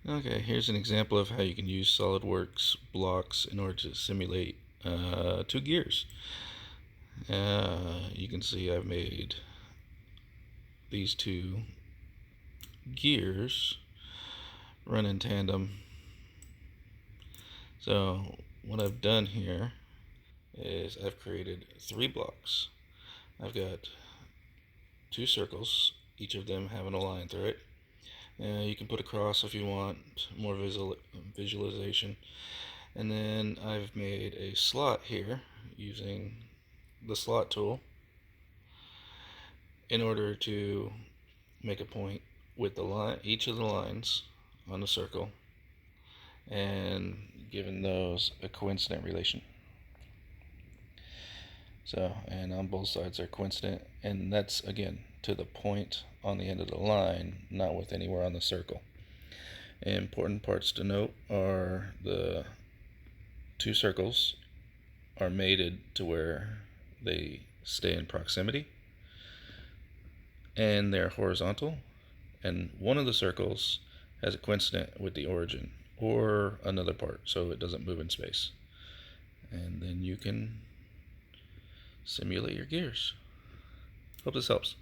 Okay, here's an example of how you can use SolidWorks blocks in order to simulate two gears. You can see I've made these two gears run in tandem. So what I've done here is I've created three blocks. I've got two circles, each of them having a line through it. You can put a cross if you want more visualization. And then I've made a slot here using the slot tool in order to make a point with the line, each of the lines on the circle, and giving those a coincident relation. So, and on both sides they're coincident, and that's again to the point on the end of the line, not with anywhere on the circle. Important parts to note are the two circles are mated to where they stay in proximity, and they're horizontal, and one of the circles has a coincident with the origin or another part so it doesn't move in space. And then you can simulate your gears. Hope this helps.